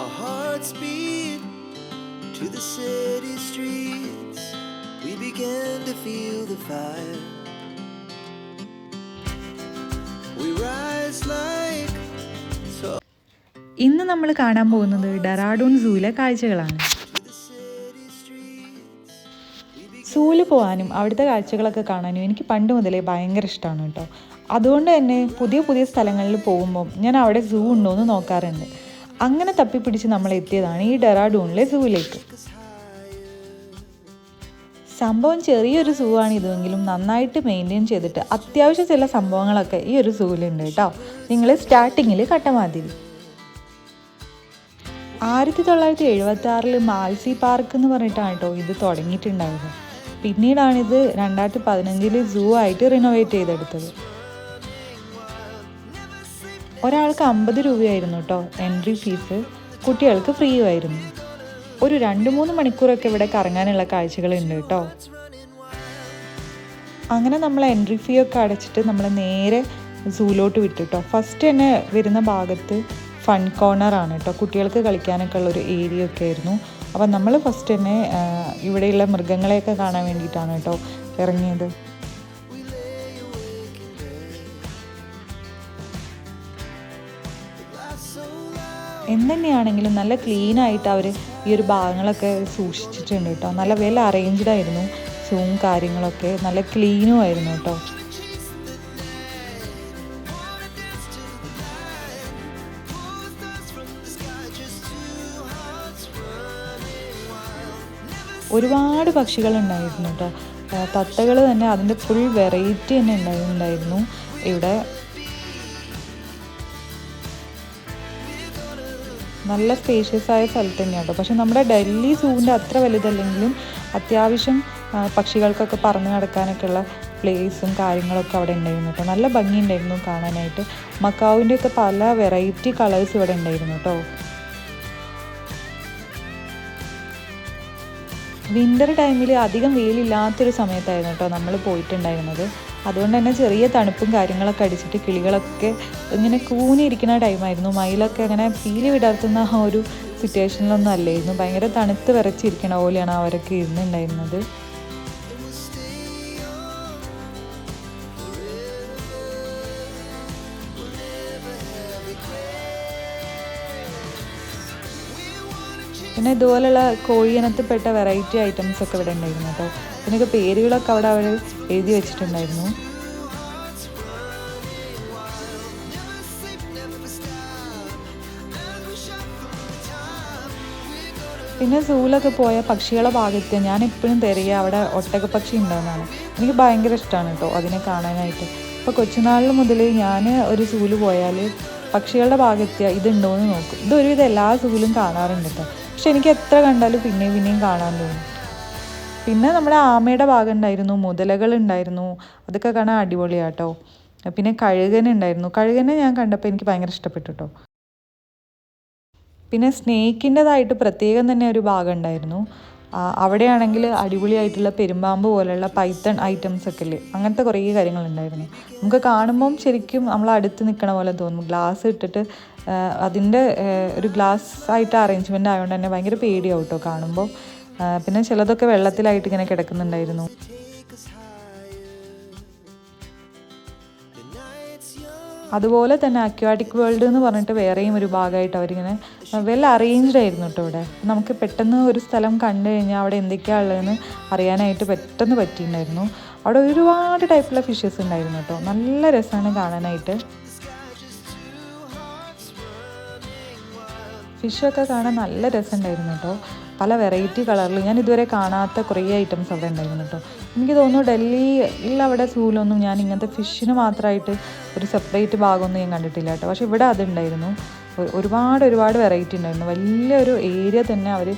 Our hearts beat to the city streets. We began to feel the fire. We rise like tall ഇന്ന് നമ്മൾ കാണാൻ പോകുന്നത് ഡെറാഡൂൺ സൂവിലെ കാഴ്ചകളാണ്. to the city streets. സൂവിൽ പോകാനും അവിടുത്തെ കാഴ്ചകളൊക്കെ കാണാനും എനിക്ക് പണ്ട് മുതലേ ഭയങ്കര ഇഷ്ടമാണ് കേട്ടോ. അതുകൊണ്ട് തന്നെ പുതിയ പുതിയ സ്ഥലങ്ങളിൽ പോകുമ്പോൾ ഞാൻ അവിടെ സൂ ഉണ്ടോ എന്ന് നോക്കാറുണ്ട്. അങ്ങനെ തപ്പിപ്പിടിച്ച് നമ്മൾ എത്തിയതാണ് ഈ ഡെറാഡൂണിലെ സൂവിലേക്ക്. സംഭവം ചെറിയൊരു സൂ ആണ് ഇതെങ്കിലും നന്നായിട്ട് മെയിൻറ്റെയിൻ ചെയ്തിട്ട് അത്യാവശ്യം ചില സംഭവങ്ങളൊക്കെ ഈ ഒരു സൂവിലുണ്ട് കേട്ടോ. നിങ്ങൾ സ്റ്റാർട്ടിങ്ങിൽ കട്ടമാതിരി 1976 മാൽസി പാർക്ക് എന്ന് പറഞ്ഞിട്ടാണ് കേട്ടോ ഇത് തുടങ്ങിയിട്ടുണ്ടായത്. പിന്നീടാണിത് 2015 സൂ ആയിട്ട് റിനോവേറ്റ് ചെയ്തെടുത്തത്. ഒരാൾക്ക് 50 രൂപയായിരുന്നു കേട്ടോ എൻട്രി ഫീസ്. കുട്ടികൾക്ക് ഫ്രീ ആയിരുന്നു. ഒരു 2-3 മണിക്കൂറൊക്കെ ഇവിടെ കറങ്ങാനുള്ള കാഴ്ചകളുണ്ട് കേട്ടോ. അങ്ങനെ നമ്മൾ എൻട്രി ഫീ ഒക്കെ അടച്ചിട്ട് നമ്മൾ നേരെ സൂലോട്ട് വിട്ടു കേട്ടോ. ഫസ്റ്റ് തന്നെ വരുന്ന ഭാഗത്ത് ഫൺ കോർണറാണ് കേട്ടോ. കുട്ടികൾക്ക് കളിക്കാനൊക്കെ ഉള്ളൊരു ഏരിയ ഒക്കെ ആയിരുന്നു. അപ്പം നമ്മൾ ഫസ്റ്റ് തന്നെ ഇവിടെയുള്ള മൃഗങ്ങളെയൊക്കെ കാണാൻ വേണ്ടിയിട്ടാണ് കേട്ടോ ഇറങ്ങിയത്. എന്തുതന്നെയാണെങ്കിലും നല്ല ക്ലീനായിട്ട് അവർ ഈ ഒരു ഭാഗങ്ങളൊക്കെ സൂക്ഷിച്ചിട്ടുണ്ട് കേട്ടോ. നല്ല വെൽ അറേഞ്ച്ഡ് ആയിരുന്നു സൂവും കാര്യങ്ങളൊക്കെ. നല്ല ക്ലീനും ആയിരുന്നു കേട്ടോ. ഒരുപാട് പക്ഷികളുണ്ടായിരുന്നു കേട്ടോ. തത്തകൾ തന്നെ അതിൻ്റെ ഫുൾ വെറൈറ്റി തന്നെ ഉണ്ടായിരുന്നു ഇവിടെ. നല്ല സ്പേഷ്യസ് ആയ സ്ഥലത്ത് തന്നെയാണ് കേട്ടോ. പക്ഷെ നമ്മുടെ ഡൽഹി സൂവിൻ്റെ അത്ര വലുതല്ലെങ്കിലും അത്യാവശ്യം പക്ഷികൾക്കൊക്കെ പറന്ന് നടക്കാനൊക്കെ ഉള്ള പ്ലേസും കാര്യങ്ങളൊക്കെ അവിടെ ഉണ്ടായിരുന്നു കേട്ടോ. നല്ല ഭംഗിയുണ്ടായിരുന്നു കാണാനായിട്ട്. മക്കാവിൻ്റെയൊക്കെ പല വെറൈറ്റി കളേഴ്സ് ഇവിടെ ഉണ്ടായിരുന്നു കേട്ടോ. വിൻ്റർ ടൈമിൽ അധികം വെയിലില്ലാത്തൊരു സമയത്തായിരുന്നു കേട്ടോ നമ്മൾ പോയിട്ടുണ്ടായിരുന്നത്. അതുകൊണ്ട് തന്നെ ചെറിയ തണുപ്പും കാര്യങ്ങളൊക്കെ അടിച്ചിട്ട് കിളികളൊക്കെ ഇങ്ങനെ കൂനിയിരിക്കുന്ന ടൈമായിരുന്നു. മയിലൊക്കെ അങ്ങനെ പീലി വിടർത്തുന്ന ആ ഒരു സിറ്റുവേഷനിലൊന്നും അല്ലായിരുന്നു. ഭയങ്കര തണുത്ത് വിറച്ചിരിക്കണ പോലെയാണ് അവരൊക്കെ ഇരുന്നുണ്ടായിരുന്നത്. പിന്നെ ഇതുപോലെയുള്ള കോഴിയിനത്തിൽപ്പെട്ട വെറൈറ്റി ഐറ്റംസ് ഒക്കെ ഇവിടെ ഉണ്ടായിരുന്നു കേട്ടോ. ഇതിനൊക്കെ പേരുകളൊക്കെ അവിടെ അവർ എഴുതി വെച്ചിട്ടുണ്ടായിരുന്നു. പിന്നെ സൂവിലൊക്കെ പോയ പക്ഷികളെ ഭാഗത്ത് ഞാൻ എപ്പോഴും തിരയുക അവിടെ ഒട്ടകപ്പക്ഷി ഉണ്ടെന്നാണ്. എനിക്ക് ഭയങ്കര ഇഷ്ടമാണ് കേട്ടോ അതിനെ കാണാനായിട്ട്. ഇപ്പോൾ കൊച്ചുനാളിൽ മുതൽ ഞാൻ ഒരു സൂവിൽ പോയാൽ പക്ഷികളുടെ ഭാഗത്ത് ഇതുണ്ടോയെന്ന് നോക്കും. ഇതൊരുവിധം എല്ലാ സൂവിലും കാണാറുണ്ട് കേട്ടോ. പക്ഷെ എനിക്ക് എത്ര കണ്ടാലും പിന്നെയും കാണാൻ തോന്നും. പിന്നെ നമ്മുടെ ആമയുടെ ഭാഗം ഉണ്ടായിരുന്നു, മുതലകൾ ഉണ്ടായിരുന്നു. അതൊക്കെ കാണാൻ അടിപൊളിയാണ് കേട്ടോ. പിന്നെ കഴുകനുണ്ടായിരുന്നു. കഴുകനെ ഞാൻ കണ്ടപ്പോൾ എനിക്ക് ഭയങ്കര ഇഷ്ടപ്പെട്ടു കേട്ടോ. പിന്നെ സ്നേക്കിൻ്റെതായിട്ട് പ്രത്യേകം തന്നെ ഒരു ഭാഗം ഉണ്ടായിരുന്നു. അവിടെയാണെങ്കിൽ അടിപൊളിയായിട്ടുള്ള പെരുമ്പാമ്പ് പോലെയുള്ള പൈത്തൺ ഐറ്റംസ് ഒക്കെ ഇല്ലേ, അങ്ങനത്തെ കുറേ കാര്യങ്ങളുണ്ടായിരുന്നു. നമുക്ക് കാണുമ്പം ശരിക്കും നമ്മൾ അടുത്ത് നിൽക്കണ പോലെ തോന്നും. ഗ്ലാസ് ഇട്ടിട്ട് അതിൻ്റെ ഒരു ഗ്ലാസ് ആയിട്ട് അറേഞ്ച്മെൻ്റ് ആയതുകൊണ്ട് തന്നെ ഭയങ്കര പേടിയാവും കേട്ടോ കാണുമ്പോൾ. പിന്നെ ചിലതൊക്കെ വെള്ളത്തിലായിട്ട് ഇങ്ങനെ കിടക്കുന്നുണ്ടായിരുന്നു. അതുപോലെ തന്നെ അക്വാറ്റിക് വേൾഡ് എന്ന് പറഞ്ഞിട്ട് വേറെയും ഒരു ഭാഗമായിട്ട് അവരിങ്ങനെ വെൽ അറേഞ്ച്ഡ് ആയിരുന്നു കേട്ടോ ഇവിടെ. നമുക്ക് പെട്ടെന്ന് ഒരു സ്ഥലം കണ്ടു കഴിഞ്ഞാൽ അവിടെ എന്തൊക്കെയാണ് ഉള്ളതെന്ന് അറിയാനായിട്ട് പെട്ടെന്ന് പറ്റിയിട്ടുണ്ടായിരുന്നു. അവിടെ ഒരുപാട് ടൈപ്പുള്ള ഫിഷസ് ഉണ്ടായിരുന്നു കേട്ടോ. നല്ല രസമാണ് കാണാനായിട്ട്. ഫിഷൊക്കെ കാണാൻ നല്ല രസമുണ്ടായിരുന്നു കേട്ടോ. പല വെറൈറ്റി കളറിൽ ഞാൻ ഇതുവരെ കാണാത്ത കുറേ ഐറ്റംസ് അവിടെ ഉണ്ടായിരുന്നു കേട്ടോ. എനിക്ക് തോന്നുന്നു ഡൽഹിയിൽ അവിടെ സൂവിലൊന്നും ഞാൻ ഇങ്ങനത്തെ ഫിഷിന് മാത്രമായിട്ട് ഒരു സെപ്പറേറ്റ് ഭാഗമൊന്നും ഞാൻ കണ്ടിട്ടില്ല കേട്ടോ. പക്ഷെ ഇവിടെ അതുണ്ടായിരുന്നു. ഒരുപാട് വെറൈറ്റി ഉണ്ടായിരുന്നു. വലിയൊരു ഏരിയ തന്നെ അവർ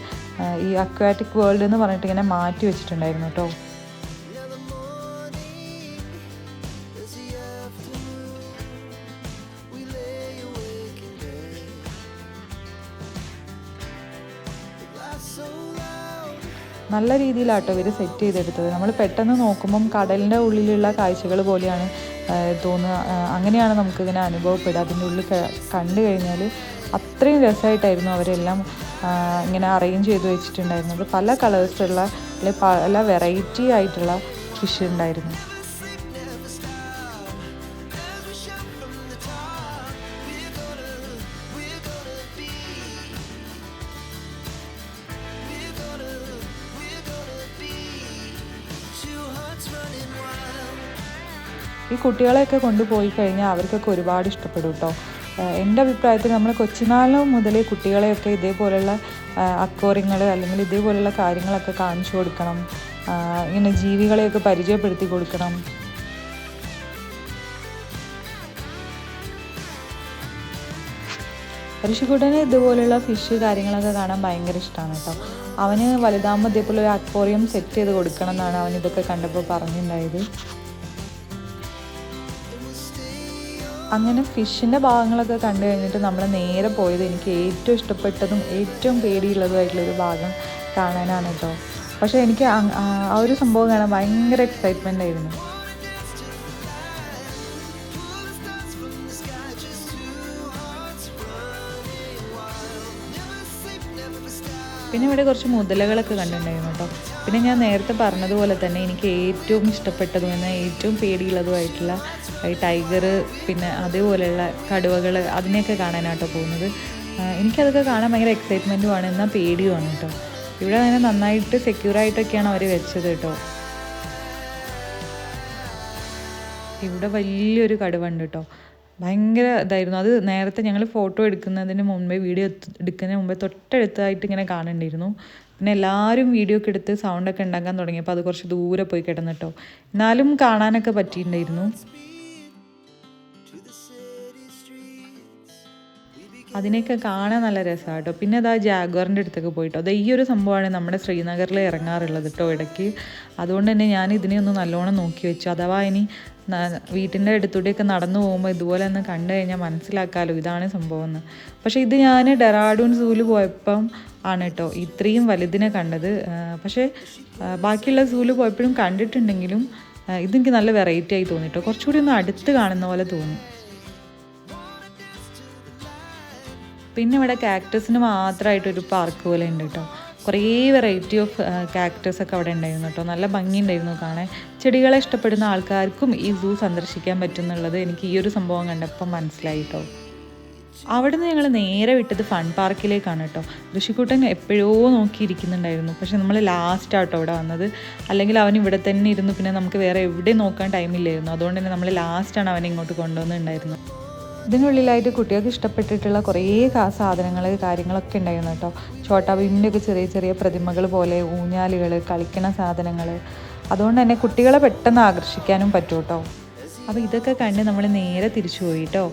ഈ അക്വാറ്റിക് വേൾഡ് എന്ന് പറഞ്ഞിട്ട് ഇങ്ങനെ മാറ്റി വെച്ചിട്ടുണ്ടായിരുന്നു കേട്ടോ. നല്ല രീതിയിലാട്ടോ ഇവർ സെറ്റ് ചെയ്തെടുത്തത്. നമ്മൾ പെട്ടെന്ന് നോക്കുമ്പം കടലിൻ്റെ ഉള്ളിലുള്ള കാഴ്ചകൾ പോലെയാണ് തോന്നുക. അങ്ങനെയാണ് നമുക്കിങ്ങനെ അനുഭവപ്പെടുക. അതിൻ്റെ ഉള്ളിൽ കണ്ടു കഴിഞ്ഞാൽ അത്രയും രസമായിട്ടായിരുന്നു അവരെല്ലാം ഇങ്ങനെ അറേഞ്ച് ചെയ്ത് വെച്ചിട്ടുണ്ടായിരുന്നത്. പല കളേഴ്സുള്ള അല്ലെങ്കിൽ പല വെറൈറ്റി ആയിട്ടുള്ള ഫിഷ് ഉണ്ടായിരുന്നു. ഈ കുട്ടികളെയൊക്കെ കൊണ്ടുപോയി കഴിഞ്ഞാൽ അവർക്കൊക്കെ ഒരുപാട് ഇഷ്ടപ്പെടും കേട്ടോ. എൻ്റെ അഭിപ്രായത്തിൽ നമ്മൾ കൊച്ചുനാൾ മുതലേ കുട്ടികളെയൊക്കെ ഇതേപോലെയുള്ള അക്വേറിയങ്ങൾ അല്ലെങ്കിൽ ഇതേപോലെയുള്ള കാര്യങ്ങളൊക്കെ കാണിച്ചു കൊടുക്കണം. ഇങ്ങനെ ജീവികളെയൊക്കെ പരിചയപ്പെടുത്തി കൊടുക്കണം. ഋഷിക്കുട്ടന് ഇതുപോലെയുള്ള ഫിഷ് കാര്യങ്ങളൊക്കെ കാണാൻ ഭയങ്കര ഇഷ്ടമാണ് കേട്ടോ. അവന് വലുതാകുമ്പോൾ ഇതേപോലെ ഒരു അക്വേറിയം സെറ്റ് ചെയ്ത് കൊടുക്കണം എന്നാണ് അവൻ ഇതൊക്കെ കണ്ടപ്പോൾ പറഞ്ഞിട്ടുണ്ടായത്. അങ്ങനെ ഫിഷിൻ്റെ ഭാഗങ്ങളൊക്കെ കണ്ടു കഴിഞ്ഞിട്ട് നമ്മൾ നേരെ പോയത് എനിക്ക് ഏറ്റവും ഇഷ്ടപ്പെട്ടതും ഏറ്റവും പേടിയുള്ളതുമായിട്ടുള്ളൊരു ഭാഗം കാണാനാണ് കേട്ടോ. പക്ഷേ എനിക്ക് ആ ഒരു സംഭവം കാണാൻ ഭയങ്കര എക്സൈറ്റ്മെൻ്റ് ആയിരുന്നു. പിന്നെ ഇവിടെ കുറച്ച് മുതലകളൊക്കെ കണ്ടിട്ടുണ്ടായിരുന്നു കേട്ടോ. പിന്നെ ഞാൻ നേരത്തെ പറഞ്ഞതുപോലെ തന്നെ എനിക്ക് ഏറ്റവും ഇഷ്ടപ്പെട്ടതും എന്നാൽ ഏറ്റവും പേടിയുള്ളതുമായിട്ടുള്ള ഈ ടൈഗർ, പിന്നെ അതേപോലെയുള്ള കടുവകൾ, അതിനെയൊക്കെ കാണാനാട്ടോ പോകുന്നത്. എനിക്കതൊക്കെ കാണാൻ ഭയങ്കര എക്സൈറ്റ്മെൻറ്റുമാണ്, എന്നാൽ പേടിയുമാണ് കേട്ടോ. ഇവിടെ അങ്ങനെ നന്നായിട്ട് സെക്യൂറായിട്ടൊക്കെയാണ് അവർ വെച്ചത് കേട്ടോ. ഇവിടെ വലിയൊരു കടുവ ഉണ്ട് കേട്ടോ. ഭയങ്കര ഇതായിരുന്നു. അത് നേരത്തെ ഞങ്ങൾ ഫോട്ടോ എടുക്കുന്നതിന് മുമ്പേ, വീഡിയോ എടുക്കുന്നതിന് മുമ്പേ തൊട്ടടുത്തായിട്ട് ഇങ്ങനെ കാണേണ്ടിയിരുന്നു. പിന്നെ എല്ലാവരും വീഡിയോ ഒക്കെ എടുത്ത് സൗണ്ടൊക്കെ ഉണ്ടാക്കാൻ തുടങ്ങിയപ്പോൾ അത് കുറച്ച് ദൂരെ പോയി കിടന്നു കേട്ടോ. എന്നാലും കാണാനൊക്കെ പറ്റിയിട്ടുണ്ടായിരുന്നു. അതിനെയൊക്കെ കാണാൻ നല്ല രസമാണ് കേട്ടോ. പിന്നെ അതാ ജാഗ്വാറിൻ്റെ അടുത്തൊക്കെ പോയിട്ടോ. അത് ഈ ഒരു സംഭവമാണ് നമ്മുടെ ശ്രീനഗറിൽ ഇറങ്ങാറുള്ളത് കേട്ടോ ഇടയ്ക്ക്. അതുകൊണ്ട് തന്നെ ഞാൻ ഇതിനെയൊന്ന് നല്ലോണം നോക്കി വെച്ചു. അഥവാ ഇനി വീട്ടിൻ്റെ അടുത്തൂടെയൊക്കെ നടന്നു പോകുമ്പോൾ ഇതുപോലെ ഒന്ന് കണ്ടു കഴിഞ്ഞാൽ മനസ്സിലാക്കാമല്ലോ ഇതാണ് സംഭവം എന്ന്. പക്ഷേ ഇത് ഞാൻ ഡെറാഡൂൺ സൂവിൽ പോയപ്പം ആണ് കേട്ടോ ഇത്രയും വലുതിനെ കണ്ടത്. പക്ഷേ ബാക്കിയുള്ള സൂവിൽ പോയപ്പോഴും കണ്ടിട്ടുണ്ടെങ്കിലും ഇതെനിക്ക് നല്ല വെറൈറ്റി ആയി തോന്നി കേട്ടോ. കുറച്ചുകൂടി ഒന്ന് അടുത്ത് കാണുന്ന പോലെ തോന്നി. പിന്നെ ഇവിടെ കാക്ടസിന് മാത്രമായിട്ടൊരു പാർക്ക് പോലെ ഉണ്ട് കേട്ടോ. കുറേ വെറൈറ്റി ഓഫ് കാക്ടസ് ഒക്കെ അവിടെ ഉണ്ടായിരുന്നു കേട്ടോ. നല്ല ഭംഗിയുണ്ടായിരുന്നു കാണാൻ. ചെടികളെ ഇഷ്ടപ്പെടുന്ന ആൾക്കാർക്കും ഈ സൂ സന്ദർശിക്കാൻ പറ്റും എന്നുള്ളത് എനിക്ക് ഈ ഒരു സംഭവം കണ്ടപ്പോൾ മനസ്സിലായി കേട്ടോ. അവിടെ നിന്ന് ഞങ്ങൾ നേരെ വിട്ടത് ഫൺ പാർക്കിലേക്കാണ് കേട്ടോ. ഋഷിക്കുട്ടൻ എപ്പോഴോ നോക്കിയിരിക്കുന്നുണ്ടായിരുന്നു. പക്ഷെ നമ്മൾ ലാസ്റ്റാട്ടോ അവിടെ വന്നത്. അല്ലെങ്കിൽ അവൻ ഇവിടെ തന്നെ ഇരുന്നു, പിന്നെ നമുക്ക് വേറെ എവിടെ നോക്കാൻ ടൈമില്ലായിരുന്നു. അതുകൊണ്ട് തന്നെ നമ്മൾ ലാസ്റ്റാണ് അവനെ ഇങ്ങോട്ട് കൊണ്ടുവന്നിട്ടുണ്ടായിരുന്നത്. ഇതിനുള്ളിലായിട്ട് കുട്ടികൾക്ക് ഇഷ്ടപ്പെട്ടിട്ടുള്ള കുറേ സാധനങ്ങൾ കാര്യങ്ങളൊക്കെ ഉണ്ടായിരുന്നു കേട്ടോ. ഛോട്ടാ ഭീമിൻ്റെ ഒക്കെ ചെറിയ ചെറിയ പ്രതിമകൾ പോലെ, ഊഞ്ഞാലുകൾ, കളിക്കണ സാധനങ്ങൾ. അതുകൊണ്ട് തന്നെ കുട്ടികളെ പെട്ടെന്ന് ആകർഷിക്കാനും പറ്റും കേട്ടോ. അപ്പോൾ ഇതൊക്കെ കണ്ട് നമ്മൾ നേരെ തിരിച്ചു പോയി കേട്ടോ.